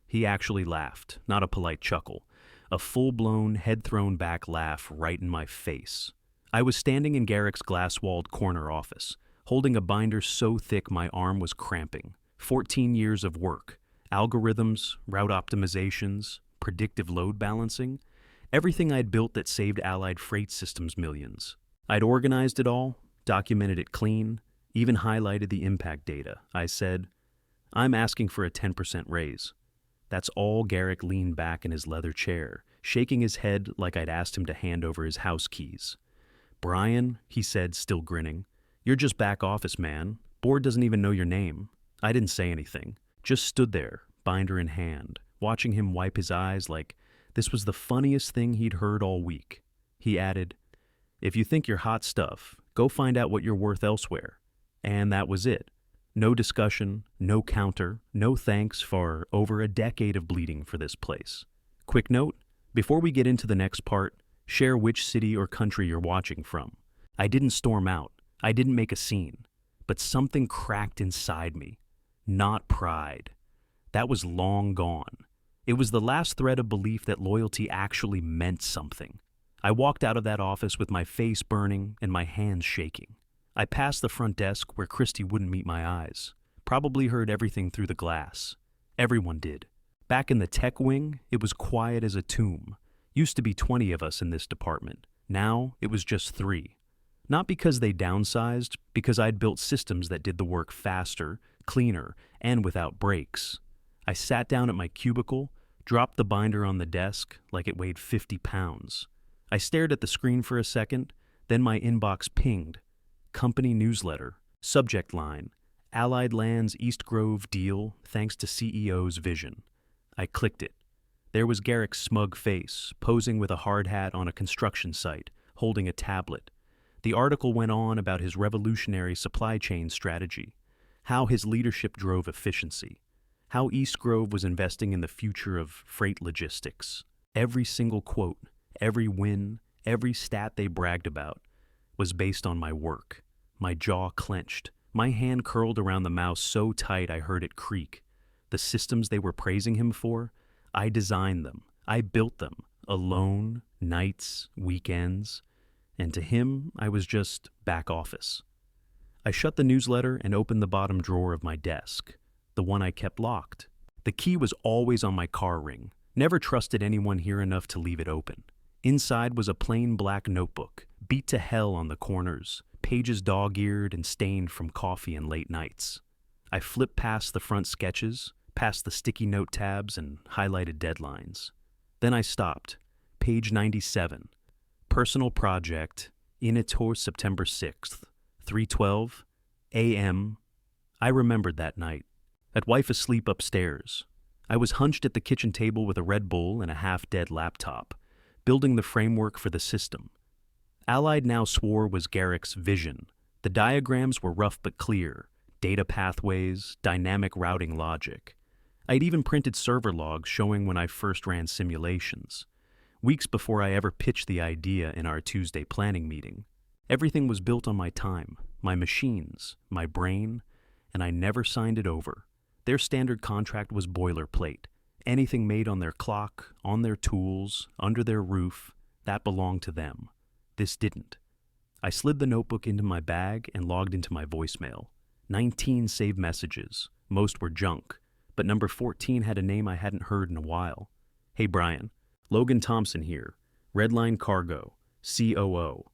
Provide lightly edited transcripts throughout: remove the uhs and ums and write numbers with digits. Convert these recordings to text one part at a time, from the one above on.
He actually laughed, not a polite chuckle. A full-blown, head-thrown-back laugh right in my face. I was standing in Garrick's glass-walled corner office, holding a binder so thick my arm was cramping. 14 years of work. Algorithms, route optimizations, predictive load balancing. Everything I'd built that saved Allied Freight Systems millions. I'd organized it all, documented it clean, even highlighted the impact data. I said, "I'm asking for a 10% raise." That's all. Garrick leaned back in his leather chair, shaking his head like I'd asked him to hand over his house keys. "Brian," he said, still grinning, "you're just back office, man. Board doesn't even know your name." I didn't say anything, just stood there, binder in hand, watching him wipe his eyes like this was the funniest thing he'd heard all week. He added, "If you think you're hot stuff, go find out what you're worth elsewhere." And that was it. No discussion, no counter, no thanks for over a decade of bleeding for this place. Quick note, before we get into the next part, share which city or country you're watching from. I didn't storm out. I didn't make a scene. But something cracked inside me. Not pride. That was long gone. It was the last thread of belief that loyalty actually meant something. I walked out of that office with my face burning and my hands shaking. I passed the front desk where Christy wouldn't meet my eyes. Probably heard everything through the glass. Everyone did. Back in the tech wing, it was quiet as a tomb. Used to be 20 of us in this department. Now, it was just 3. Not because they downsized, because I'd built systems that did the work faster, cleaner, and without breaks. I sat down at my cubicle, dropped the binder on the desk like it weighed 50 pounds. I stared at the screen for a second, then my inbox pinged. Company newsletter, subject line, Allied Lands East Grove deal thanks to CEO's vision. I clicked it. There was Garrick's smug face, posing with a hard hat on a construction site, holding a tablet. The article went on about his revolutionary supply chain strategy, how his leadership drove efficiency, how East Grove was investing in the future of freight logistics. Every single quote, every win, every stat they bragged about was based on my work. My jaw clenched. My hand curled around the mouse so tight I heard it creak. The systems they were praising him for, I designed them. I built them. Alone, nights, weekends. And to him, I was just back office. I shut the newsletter and opened the bottom drawer of my desk, the one I kept locked. The key was always on my car ring. Never trusted anyone here enough to leave it open. Inside was a plain black notebook, beat to hell on the corners, pages dog-eared and stained from coffee and late nights. I flipped past the front sketches, past the sticky note tabs and highlighted deadlines. Then I stopped. Page 97. Personal project, Initor September 6th, 3:12 a.m. I remembered that night. At wife asleep upstairs. I was hunched at the kitchen table with a Red Bull and a half-dead laptop, building the framework for the system. Allied now swore was Garrick's vision. The diagrams were rough but clear, data pathways, dynamic routing logic. I'd even printed server logs showing when I first ran simulations, weeks before I ever pitched the idea in our Tuesday planning meeting. Everything was built on my time, my machines, my brain, and I never signed it over. Their standard contract was boilerplate. Anything made on their clock, on their tools, under their roof, that belonged to them. This didn't. I slid the notebook into my bag and logged into my voicemail. 19 saved messages. Most were junk, but number 14 had a name I hadn't heard in a while. "Hey Brian, Logan Thompson here, Redline Cargo, COO.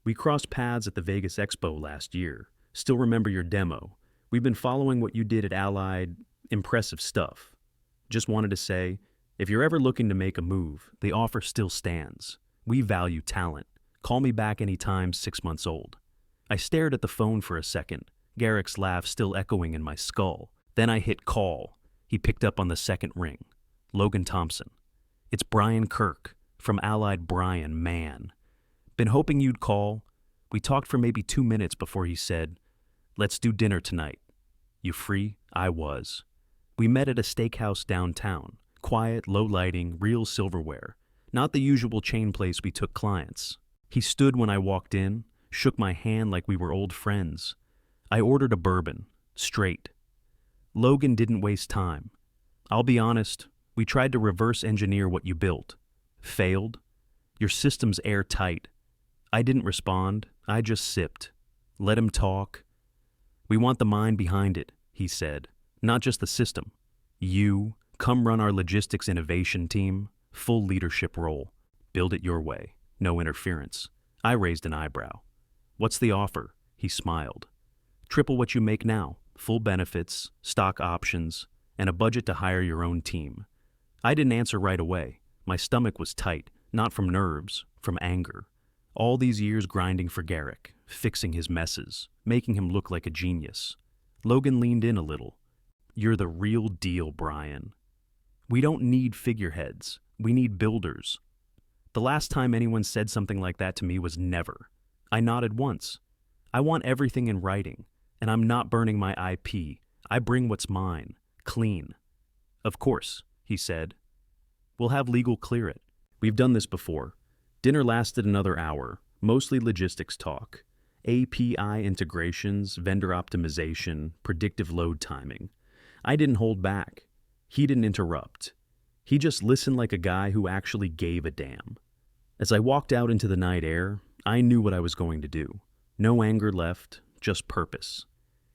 We crossed paths at the Vegas Expo last year. Still remember your demo. We've been following what you did at Allied. Impressive stuff. Just wanted to say, if you're ever looking to make a move, the offer still stands. We value talent. Call me back anytime 6 months old." I stared at the phone for a second, Garrick's laugh still echoing in my skull. Then I hit call. He picked up on the second ring. "Logan Thompson. It's Brian Kirk, from Allied Brian, man. Been hoping you'd call." We talked for maybe 2 minutes before he said, "Let's do dinner tonight. You free?" I was. We met at a steakhouse downtown. Quiet, low lighting, real silverware. Not the usual chain place we took clients. He stood when I walked in, shook my hand like we were old friends. I ordered a bourbon, straight. Logan didn't waste time. "I'll be honest, We tried to reverse engineer what you built. Failed. Your system's airtight. I didn't respond. I just sipped. Let him talk. We want the mind behind it, he said. Not just the system. You, come run our logistics innovation team. Full leadership role. Build it your way. No interference. I raised an eyebrow. What's the offer? He smiled. Triple what you make now. Full benefits, stock options, and a budget to hire your own team. I didn't answer right away. My stomach was tight, not from nerves, from anger. All these years grinding for Garrick, fixing his messes, making him look like a genius. Logan leaned in a little. You're the real deal, Brian. We don't need figureheads. We need builders. The last time anyone said something like that to me was never. I nodded once. I want everything in writing, and I'm not burning my IP. I bring what's mine, clean. Of course, he said. We'll have legal clear it. We've done this before. Dinner lasted another hour, mostly logistics talk. API integrations, vendor optimization, predictive load timing. I didn't hold back. He didn't interrupt. He just listened like a guy who actually gave a damn. As I walked out into the night air, I knew what I was going to do. No anger left, just purpose.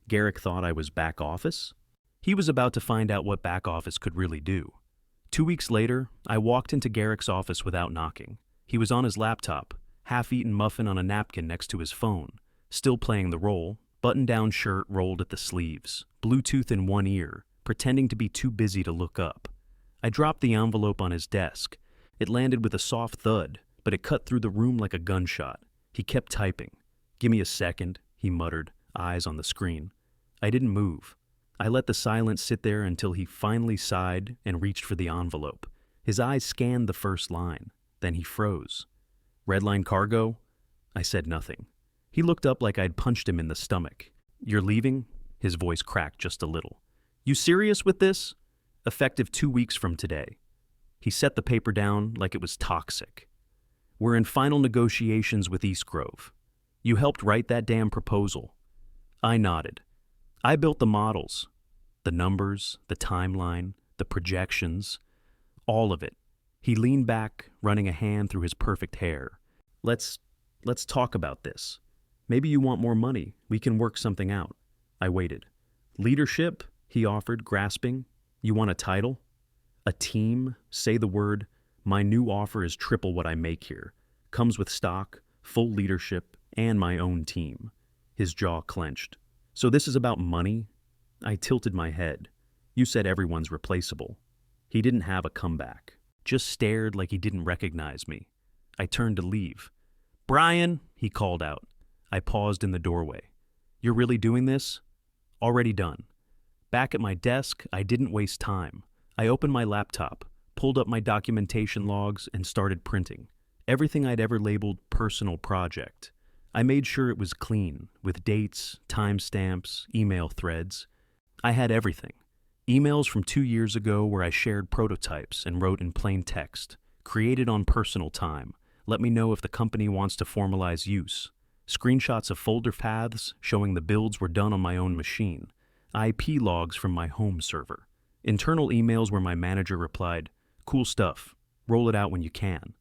Garrick thought I was back office. He was about to find out what back office could really do. 2 weeks later, I walked into Garrick's office without knocking. He was on his laptop, half-eaten muffin on a napkin next to his phone, still playing the role, button-down shirt rolled at the sleeves, Bluetooth in one ear, pretending to be too busy to look up. I dropped the envelope on his desk. It landed with a soft thud, but it cut through the room like a gunshot. He kept typing. Give me a second, he muttered, eyes on the screen. I didn't move. I let the silence sit there until he finally sighed and reached for the envelope. His eyes scanned the first line. Then he froze. Redline cargo? I said nothing. He looked up like I'd punched him in the stomach. You're leaving? His voice cracked just a little. You serious with this? Effective 2 weeks from today. He set the paper down like it was toxic. We're in final negotiations with East Grove. You helped write that damn proposal. I nodded. I built the models, the numbers, the timeline, the projections, all of it. He leaned back, running a hand through his perfect hair. Let's talk about this. Maybe you want more money. We can work something out. I waited. Leadership, he offered, grasping. You want a title? A team? Say the word. My new offer is triple what I make here. Comes with stock, full leadership, and my own team. His jaw clenched. So this is about money? I tilted my head. You said everyone's replaceable. He didn't have a comeback. Just stared like he didn't recognize me. I turned to leave. Brian, he called out. I paused in the doorway. You're really doing this? Already done. Back at my desk, I didn't waste time. I opened my laptop, pulled up my documentation logs, and started printing. Everything I'd ever labeled personal project. I made sure it was clean, with dates, timestamps, email threads. I had everything. Emails from 2 years ago where I shared prototypes and wrote in plain text. Created on personal time. Let me know if the company wants to formalize use. Screenshots of folder paths showing the builds were done on my own machine. IP logs from my home server. Internal emails where my manager replied, cool stuff. Roll it out when you can.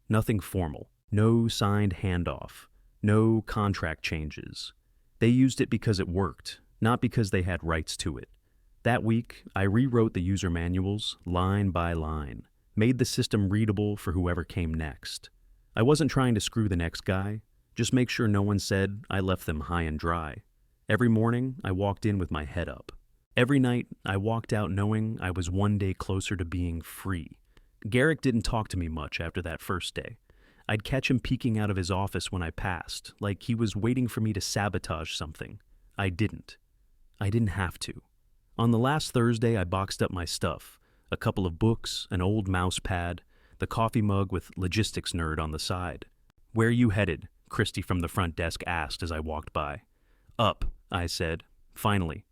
Nothing formal. No signed handoff. No contract changes. They used it because it worked, not because they had rights to it. That week, I rewrote the user manuals, line by line, made the system readable for whoever came next. I wasn't trying to screw the next guy, just make sure no one said I left them high and dry. Every morning, I walked in with my head up. Every night, I walked out knowing I was one day closer to being free. Garrick didn't talk to me much after that first day. I'd catch him peeking out of his office when I passed, like he was waiting for me to sabotage something. I didn't. I didn't have to. On the last Thursday, I boxed up my stuff, a couple of books, an old mouse pad, the coffee mug with logistics nerd on the side. Where you headed? Christy from the front desk asked as I walked by. Up, I said, finally.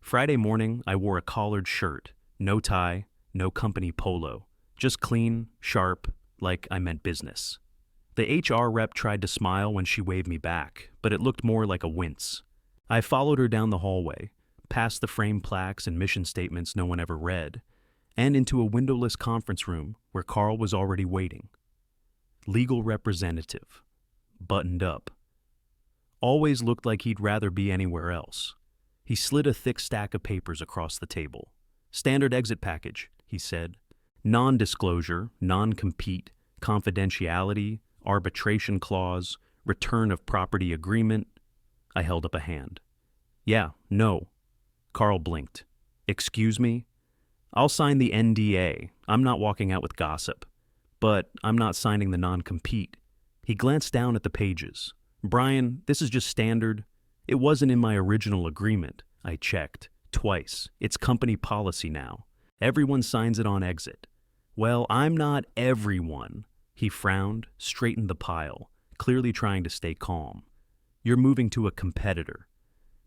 Friday morning, I wore a collared shirt, no tie, no company polo, just clean, sharp, like I meant business. The HR rep tried to smile when she waved me back, but it looked more like a wince. I followed her down the hallway, past the framed plaques and mission statements no one ever read, and into a windowless conference room where Carl was already waiting. Legal representative. Buttoned up. Always looked like he'd rather be anywhere else. He slid a thick stack of papers across the table. Standard exit package, he said. Non-disclosure, non-compete, confidentiality, arbitration clause, return of property agreement. I held up a hand. Yeah, no. Carl blinked. Excuse me? I'll sign the NDA. I'm not walking out with gossip. But I'm not signing the non-compete. He glanced down at the pages. Brian, this is just standard. It wasn't in my original agreement. I checked. Twice. It's company policy now. Everyone signs it on exit. Well, I'm not everyone. He frowned, straightened the pile, clearly trying to stay calm. You're moving to a competitor.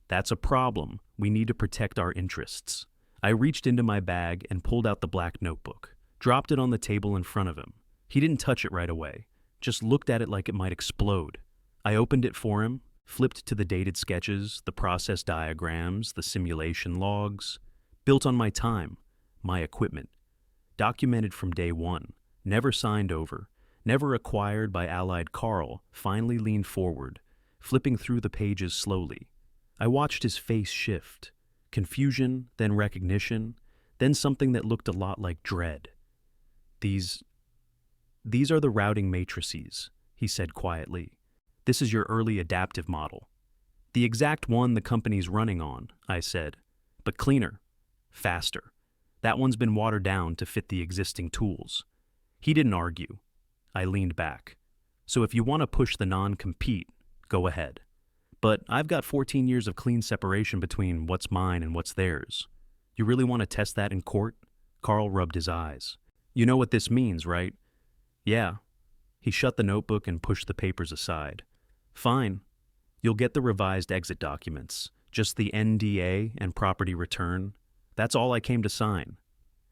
That's a problem. We need to protect our interests. I reached into my bag and pulled out the black notebook, dropped it on the table in front of him. He didn't touch it right away, just looked at it like it might explode. I opened it for him, flipped to the dated sketches, the process diagrams, the simulation logs, built on my time, my equipment, documented from day one, never signed over, never acquired by allied Carl, finally leaned forward, flipping through the pages slowly. I watched his face shift, confusion, then recognition, then something that looked a lot like dread. These are the routing matrices, he said quietly. This is your early adaptive model. The exact one the company's running on, I said, but cleaner, faster. That one's been watered down to fit the existing tools. He didn't argue. I leaned back. So if you want to push the non-compete, go ahead. But I've got 14 years of clean separation between what's mine and what's theirs. You really want to test that in court? Carl rubbed his eyes. You know what this means, right? Yeah. He shut the notebook and pushed the papers aside. Fine. You'll get the revised exit documents, just the NDA and property return. That's all I came to sign.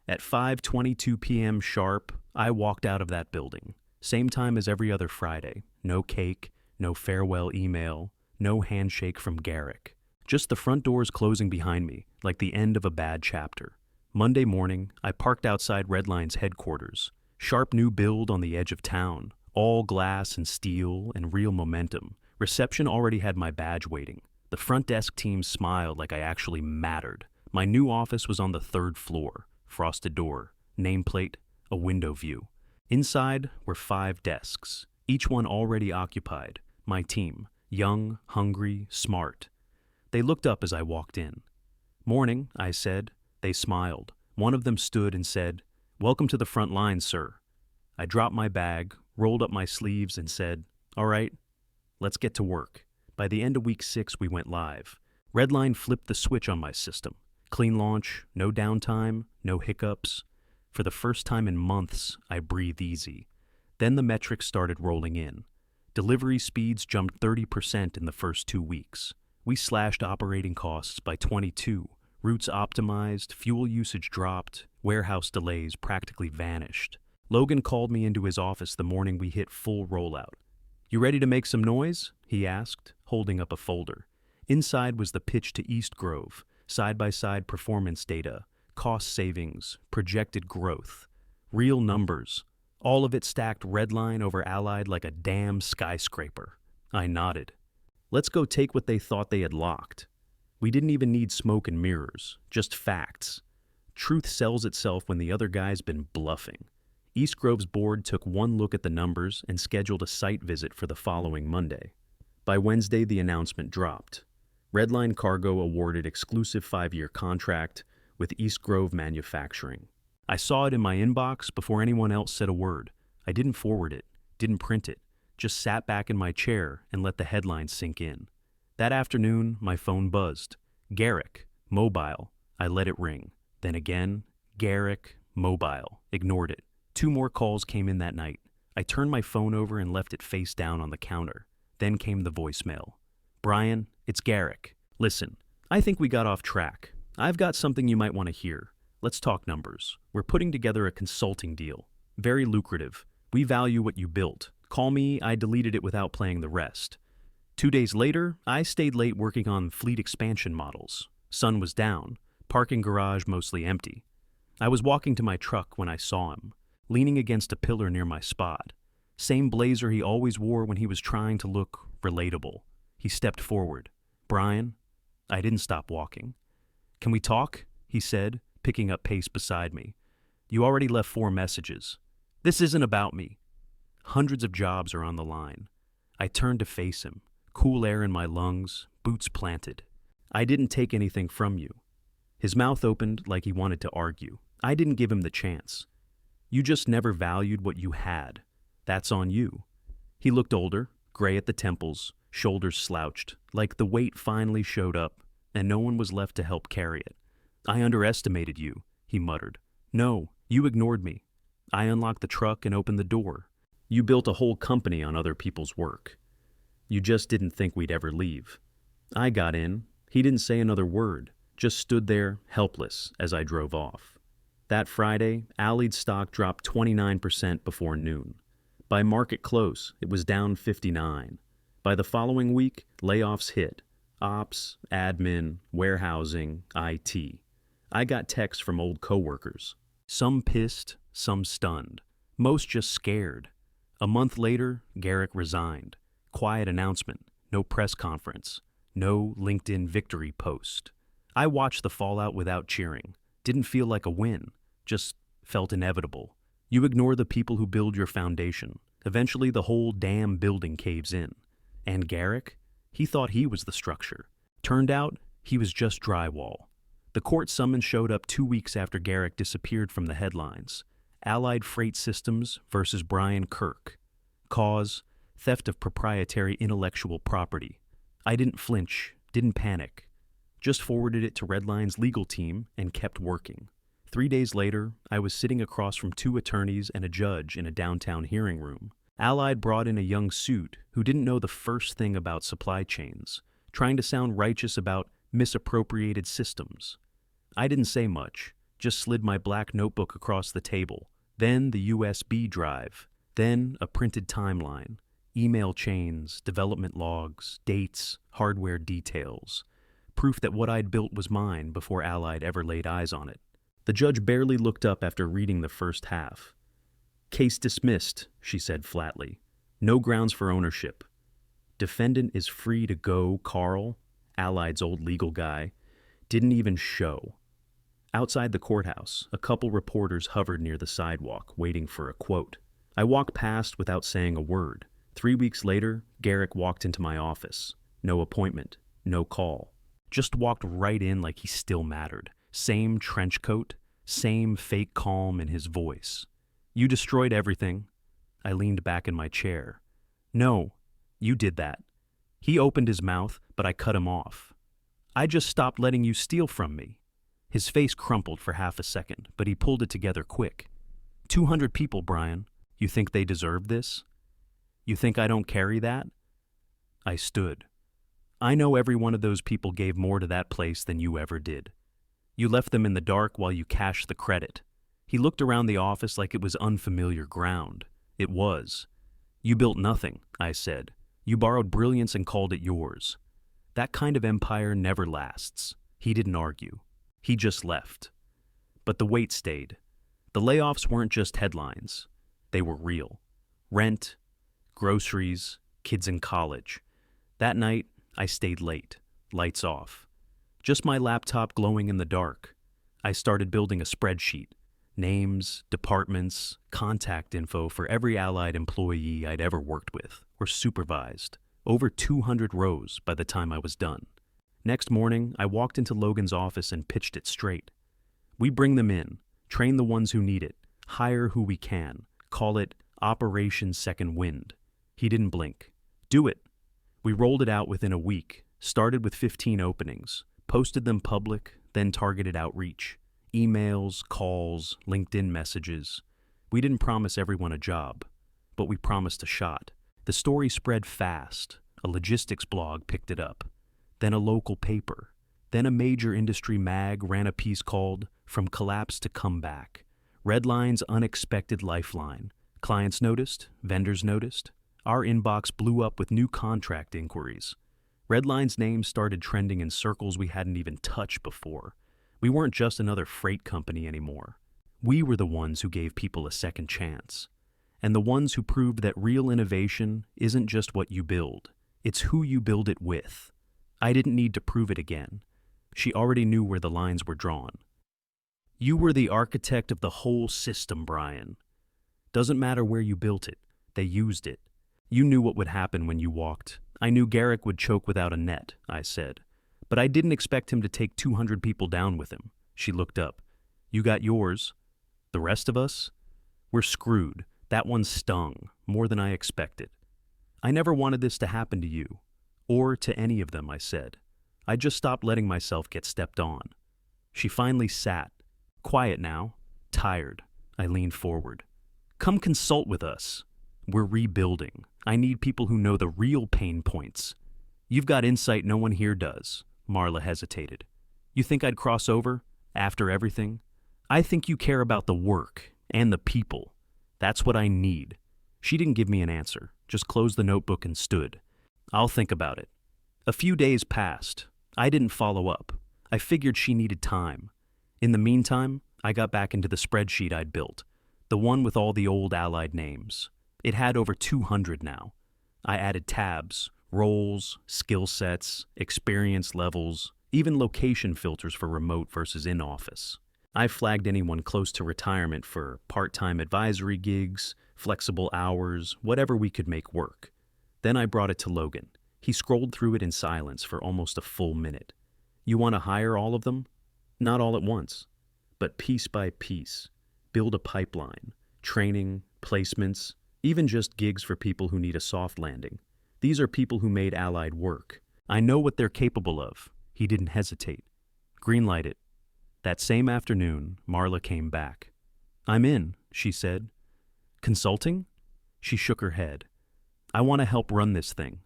At 5:22 p.m. sharp, I walked out of that building. Same time as every other Friday. No cake, no farewell email, no handshake from Garrick. Just the front doors closing behind me, like the end of a bad chapter. Monday morning, I parked outside Redline's headquarters. Sharp new build on the edge of town. All glass and steel and real momentum. Reception already had my badge waiting. The front desk team smiled like I actually mattered. My new office was on the 3rd floor. Frosted door, nameplate, a window view. Inside were 5 desks, each one already occupied. My team, young, hungry, smart. They looked up as I walked in. Morning, I said. They smiled. One of them stood and said, "Welcome to the front line, sir." I dropped my bag, rolled up my sleeves and said, "All right, let's get to work." By the end of week 6, we went live. Redline flipped the switch on my system. Clean launch, no downtime, no hiccups. For the first time in months, I breathed easy. Then the metrics started rolling in. Delivery speeds jumped 30% in the first 2 weeks. We slashed operating costs by 22. Routes optimized, fuel usage dropped, warehouse delays practically vanished. Logan called me into his office the morning we hit full rollout. "You ready to make some noise?" he asked, holding up a folder. Inside was the pitch to East Grove, side-by-side performance data, cost savings, projected growth, real numbers. All of it stacked Redline over Allied like a damn skyscraper. I nodded. Let's go take what they thought they had locked. We didn't even need smoke and mirrors, just facts. Truth sells itself when the other guy's been bluffing. East Grove's board took one look at the numbers and scheduled a site visit for the following Monday. By Wednesday, the announcement dropped. Redline Cargo awarded exclusive 5-year contract with East Grove Manufacturing. I saw it in my inbox before anyone else said a word. I didn't forward it, didn't print it, just sat back in my chair and let the headlines sink in. That afternoon, my phone buzzed. Garrick, mobile. I let it ring. Then again, Garrick, mobile. Ignored it. 2 more calls came in that night. I turned my phone over and left it face down on the counter. Then came the voicemail. "Brian, it's Garrick. Listen, I think we got off track. I've got something you might want to hear. Let's talk numbers. We're putting together a consulting deal. Very lucrative. We value what you built. Call me, I deleted it without playing the rest. 2 days later, I stayed late working on fleet expansion models. Sun was down. Parking garage mostly empty. I was walking to my truck when I saw him, leaning against a pillar near my spot. Same blazer he always wore when he was trying to look relatable. He stepped forward. "Brian?" I didn't stop walking. "Can we talk?" he said, picking up pace beside me. "You already left 4 messages. This isn't about me." Hundreds of jobs are on the line. I turned to face him, cool air in my lungs, boots planted. "I didn't take anything from you." His mouth opened like he wanted to argue. I didn't give him the chance. "You just never valued what you had. That's on you." He looked older, gray at the temples, shoulders slouched, like the weight finally showed up, and no one was left to help carry it. "I underestimated you," he muttered. "No, you ignored me. I unlocked the truck and opened the door. You built a whole company on other people's work. You just didn't think we'd ever leave." I got in. He didn't say another word, just stood there, helpless, as I drove off. That Friday, Allied's stock dropped 29% before noon. By market close, it was down 59. By the following week, layoffs hit. Ops, admin, warehousing, IT. I got texts from old coworkers. Some pissed, some stunned. Most just scared. A month later, Garrick resigned. Quiet announcement, no press conference, no LinkedIn victory post. I watched the fallout without cheering. Didn't feel like a win, just felt inevitable. You ignore the people who build your foundation. Eventually the whole damn building caves in. And Garrick? He thought he was the structure. Turned out, he was just drywall. The court summons showed up 2 weeks after Garrick disappeared from the headlines. Allied Freight Systems versus Brian Kirk. Cause, theft of proprietary intellectual property. I didn't flinch, didn't panic. Just forwarded it to Redline's legal team and kept working. 3 days later, I was sitting across from 2 attorneys and a judge in a downtown hearing room. Allied brought in a young suit who didn't know the first thing about supply chains, trying to sound righteous about misappropriated systems. I didn't say much, just slid my black notebook across the table, then the USB drive, then a printed timeline, email chains, development logs, dates, hardware details, proof that what I'd built was mine before Allied ever laid eyes on it. The judge barely looked up after reading the first half. "Case dismissed," she said flatly. "No grounds for ownership. Defendant is free to go." Carl, Allied's old legal guy, didn't even show. Outside the courthouse, a couple reporters hovered near the sidewalk, waiting for a quote. I walked past without saying a word. 3 weeks later, Garrick walked into my office. No appointment, no call. Just walked right in like he still mattered. Same trench coat, same fake calm in his voice. "You destroyed everything." I leaned back in my chair. "No, you did that." He opened his mouth, but I cut him off. "I just stopped letting you steal from me." His face crumpled for half a second, but he pulled it together quick. 200 people, Brian. You think they deserve this? You think I don't carry that?" I stood. "I know every one of those people gave more to that place than you ever did. You left them in the dark while you cashed the credit." He looked around the office like it was unfamiliar ground. It was. "You built nothing," I said. "You borrowed brilliance and called it yours. That kind of empire never lasts." He didn't argue. He just left. But the weight stayed. The layoffs weren't just headlines. They were real. Rent, groceries, kids in college. That night, I stayed late, lights off. Just my laptop glowing in the dark. I started building a spreadsheet. Names, departments, contact info for every Allied employee I'd ever worked with or supervised. Over 200 rows by the time I was done. Next morning, I walked into Logan's office and pitched it straight. "We bring them in, train the ones who need it, hire who we can, call it Operation Second Wind." He didn't blink. "Do it." We rolled it out within a week, started with 15 openings, posted them public, then targeted outreach. Emails, calls, LinkedIn messages. We didn't promise everyone a job, but we promised a shot. The story spread fast. A logistics blog picked it up. Then a local paper. Then a major industry mag ran a piece called "From Collapse to Comeback." Redline's unexpected lifeline. Clients noticed, vendors noticed. Our inbox blew up with new contract inquiries. Redline's name started trending in circles we hadn't even touched before. We weren't just another freight company anymore. We were the ones who gave people a second chance, and the ones who proved that real innovation isn't just what you build, it's who you build it with. I didn't need to prove it again. She already knew where the lines were drawn. You were the architect of the whole system, Brian. Doesn't matter where you built it, they used it. You knew what would happen when you walked. I knew Garrick would choke without a net, I said. But I didn't expect him to take 200 people down with him. She looked up. You got yours. The rest of us? We're screwed. That one stung, more than I expected. I never wanted this to happen to you, or to any of them, I said. I just stopped letting myself get stepped on. She finally sat, quiet now, tired. I leaned forward. Come consult with us. We're rebuilding. I need people who know the real pain points. You've got insight no one here does. Marla hesitated. You think I'd cross over, after everything? I think you care about the work and the people. That's what I need. She didn't give me an answer, just closed the notebook and stood. I'll think about it. A few days passed. I didn't follow up. I figured she needed time. In the meantime, I got back into the spreadsheet I'd built, the one with all the old Allied names. It had over 200 now. I added tabs, roles, skill sets, experience levels, even location filters for remote versus in-office. I flagged anyone close to retirement for part-time advisory gigs, flexible hours, whatever we could make work. Then I brought it to Logan. He scrolled through it in silence for almost a full minute. You want to hire all of them? Not all at once, but piece by piece. Build a pipeline, training, placements, even just gigs for people who need a soft landing. These are people who made Allied work. I know what they're capable of. He didn't hesitate. Greenlight it. That same afternoon, Marla came back. I'm in, she said. Consulting? She shook her head. I want to help run this thing.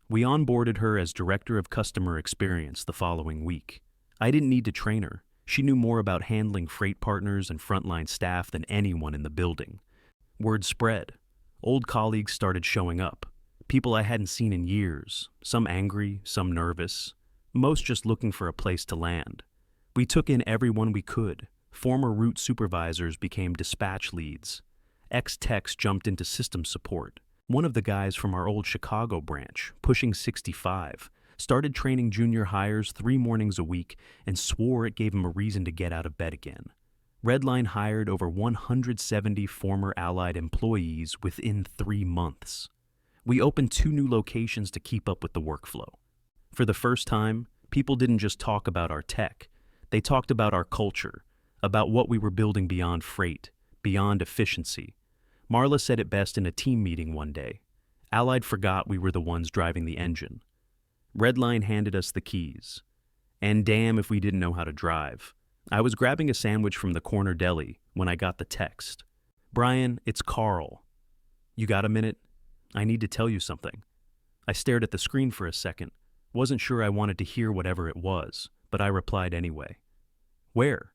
We onboarded her as Director of Customer Experience the following week. I didn't need to train her. She knew more about handling freight partners and frontline staff than anyone in the building. Word spread. Old colleagues started showing up. People I hadn't seen in years, some angry, some nervous, most just looking for a place to land. We took in everyone we could. Former route supervisors became dispatch leads. Ex-techs jumped into system support. One of the guys from our old Chicago branch, pushing 65, started training junior hires 3 mornings a week and swore it gave him a reason to get out of bed again. Redline hired over 170 former Allied employees within 3 months. We opened 2 new locations to keep up with the workflow. For the first time, people didn't just talk about our tech. They talked about our culture, about what we were building beyond freight, beyond efficiency. Marla said it best in a team meeting one day. Allied forgot we were the ones driving the engine. Redline handed us the keys. And damn if we didn't know how to drive. I was grabbing a sandwich from the corner deli when I got the text. Brian, it's Carl. You got a minute? I need to tell you something. I stared at the screen for a second. Wasn't sure I wanted to hear whatever it was, but I replied anyway. Where?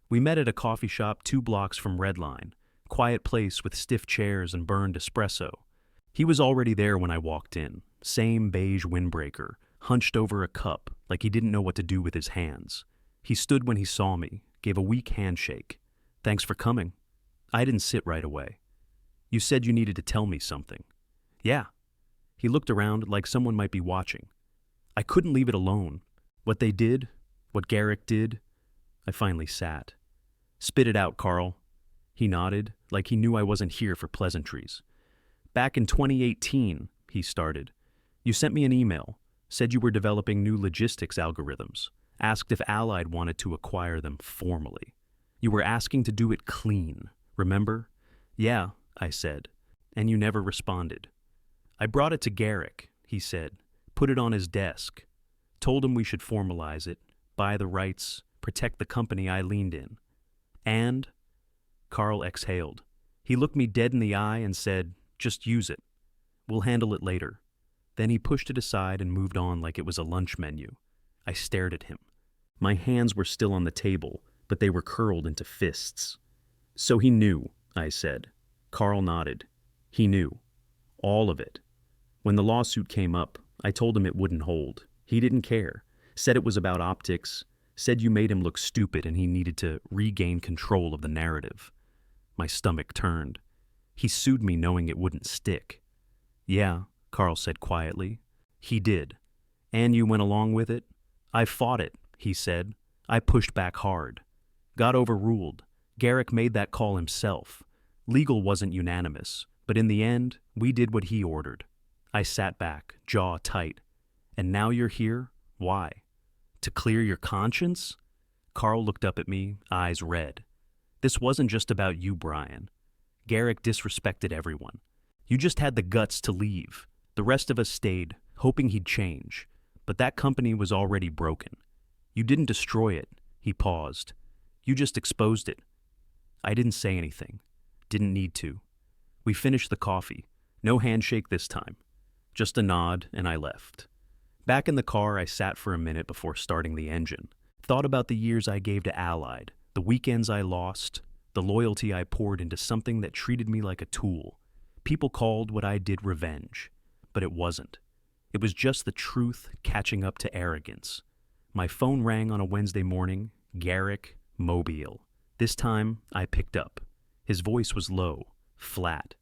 We met at a coffee shop 2 blocks from Redline. Quiet place with stiff chairs and burned espresso. He was already there when I walked in. Same beige windbreaker, hunched over a cup like he didn't know what to do with his hands. He stood when he saw me, gave a weak handshake. Thanks for coming. I didn't sit right away. You said you needed to tell me something. Yeah. He looked around like someone might be watching. I couldn't leave it alone. What they did, what Garrick did. I finally sat. Spit it out, Carl. He nodded, like he knew I wasn't here for pleasantries. Back in 2018, he started. You sent me an email, said you were developing new logistics algorithms, asked if Allied wanted to acquire them formally. You were asking to do it clean, remember? Yeah, I said, and you never responded. I brought it to Garrick, he said, put it on his desk, told him we should formalize it, buy the rights, protect the company I leaned in. And... Carl exhaled. He looked me dead in the eye and said, just use it. We'll handle it later. Then he pushed it aside and moved on like it was a lunch menu. I stared at him. My hands were still on the table, but they were curled into fists. So he knew, I said. Carl nodded. He knew. All of it. When the lawsuit came up, I told him it wouldn't hold. He didn't care. Said it was about optics. Said you made him look stupid and he needed to regain control of the narrative. My stomach turned. He sued me knowing it wouldn't stick. Yeah, Carl said quietly. He did. And you went along with it? I fought it, he said. I pushed back hard. Got overruled. Garrick made that call himself. Legal wasn't unanimous, but in the end, we did what he ordered. I sat back, jaw tight. And now you're here? Why? To clear your conscience? Carl looked up at me, eyes red. This wasn't just about you, Brian. Garrick disrespected everyone. You just had the guts to leave. The rest of us stayed, hoping he'd change. But that company was already broken. You didn't destroy it. He paused. You just exposed it. I didn't say anything. Didn't need to. We finished the coffee. No handshake this time. Just a nod, and I left. Back in the car, I sat for a minute before starting the engine. Thought about the years I gave to Allied, the weekends I lost, the loyalty I poured into something that treated me like a tool. People called what I did revenge, but it wasn't. It was just the truth catching up to arrogance. My phone rang on a Wednesday morning, Garrick, Mobile. This time, I picked up. His voice was low, flat.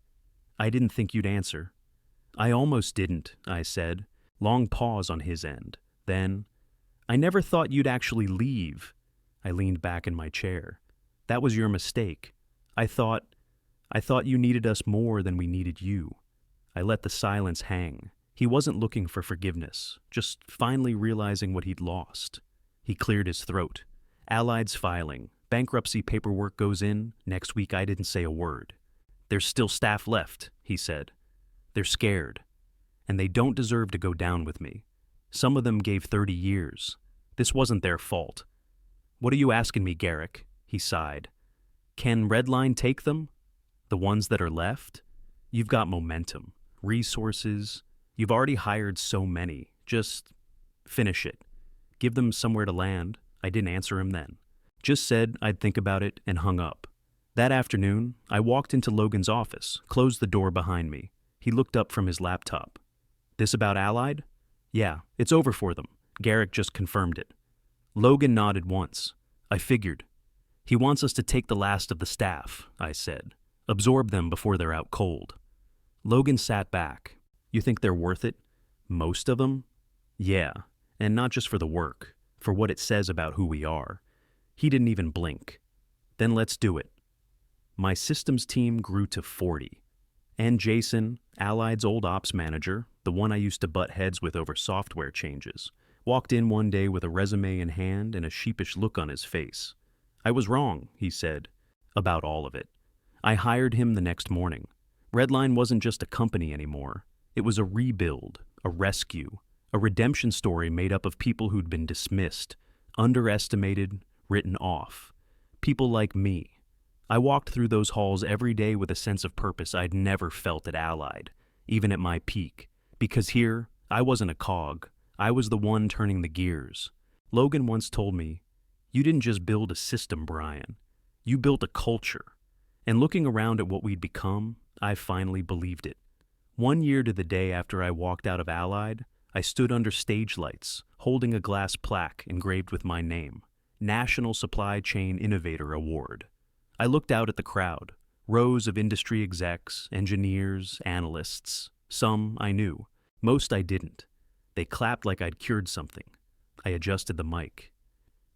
I didn't think you'd answer. I almost didn't, I said. Long pause on his end. Then, I never thought you'd actually leave. I leaned back in my chair. That was your mistake. I thought you needed us more than we needed you. I let the silence hang. He wasn't looking for forgiveness, just finally realizing what he'd lost. He cleared his throat. Allied's filing. Bankruptcy paperwork goes in. Next week I didn't say a word. There's still staff left, he said. They're scared. And they don't deserve to go down with me. Some of them gave 30 years. This wasn't their fault. What are you asking me, Garrick? He sighed. Can Redline take them? The ones that are left? You've got momentum, resources. You've already hired so many. Just finish it. Give them somewhere to land. I didn't answer him then. Just said I'd think about it and hung up. That afternoon, I walked into Logan's office, closed the door behind me. He looked up from his laptop. This about Allied? Yeah, it's over for them. Garrick just confirmed it. Logan nodded once. I figured. He wants us to take the last of the staff, I said. Absorb them before they're out cold. Logan sat back. You think they're worth it? Most of them? Yeah, and not just for the work, for what it says about who we are. He didn't even blink. Then let's do it. My systems team grew to 40. And Jason, Allied's old ops manager, the one I used to butt heads with over software changes, walked in one day with a resume in hand and a sheepish look on his face. I was wrong, he said, about all of it. I hired him the next morning. Redline wasn't just a company anymore. It was a rebuild, a rescue, a redemption story made up of people who'd been dismissed, underestimated, written off. People like me. I walked through those halls every day with a sense of purpose I'd never felt at Allied, even at my peak. Because here, I wasn't a cog. I was the one turning the gears. Logan once told me, you didn't just build a system, Brian. You built a culture. And looking around at what we'd become, I finally believed it. 1 year to the day after I walked out of Allied, I stood under stage lights, holding a glass plaque engraved with my name, National Supply Chain Innovator Award. I looked out at the crowd, rows of industry execs, engineers, analysts. Some I knew, most I didn't. They clapped like I'd cured something. I adjusted the mic.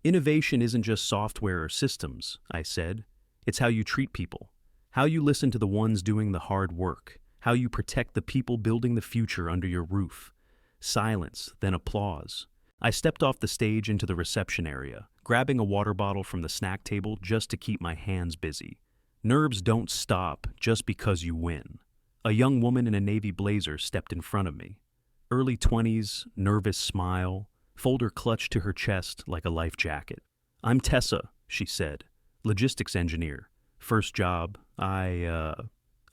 Innovation isn't just software or systems, I said. It's how you treat people, how you listen to the ones doing the hard work, how you protect the people building the future under your roof. Silence, then applause. I stepped off the stage into the reception area, grabbing a water bottle from the snack table just to keep my hands busy. Nerves don't stop just because you win. A young woman in a navy blazer stepped in front of me. Early 20s, nervous smile, folder clutched to her chest like a life jacket. I'm Tessa, she said, logistics engineer. First job, I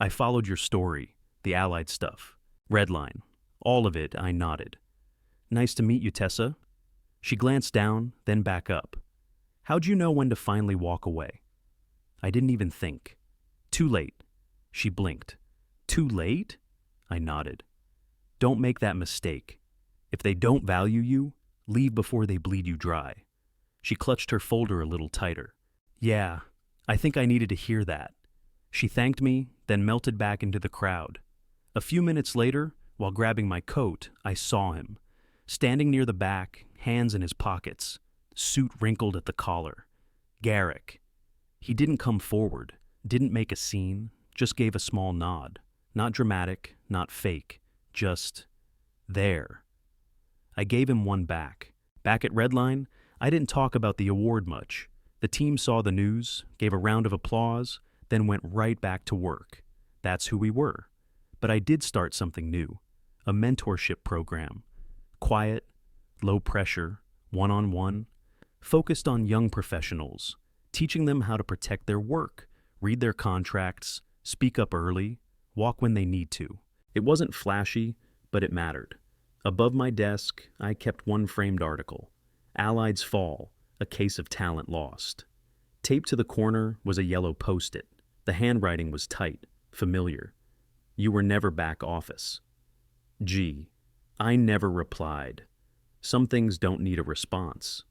followed your story, the Allied stuff. Redline. All of it, I nodded. Nice to meet you, Tessa. She glanced down, then back up. How'd you know when to finally walk away? I didn't even think. Too late. She blinked. Too late? I nodded. Don't make that mistake. If they don't value you, leave before they bleed you dry. She clutched her folder a little tighter. Yeah, I think I needed to hear that. She thanked me, then melted back into the crowd. A few minutes later, while grabbing my coat, I saw him. Standing near the back, hands in his pockets, suit wrinkled at the collar. Garrick. He didn't come forward, didn't make a scene, just gave a small nod. Not dramatic, not fake, just there. I gave him one back. Back at Redline, I didn't talk about the award much. The team saw the news, gave a round of applause, then went right back to work. That's who we were. But I did start something new, a mentorship program. Quiet, low pressure, one-on-one, focused on young professionals, teaching them how to protect their work, read their contracts, speak up early, walk when they need to. It wasn't flashy, but it mattered. Above my desk, I kept one framed article. Allied's Fall, a case of talent lost. Taped to the corner was a yellow post-it. The handwriting was tight, familiar. You were never back office. Gee, I never replied. Some things don't need a response.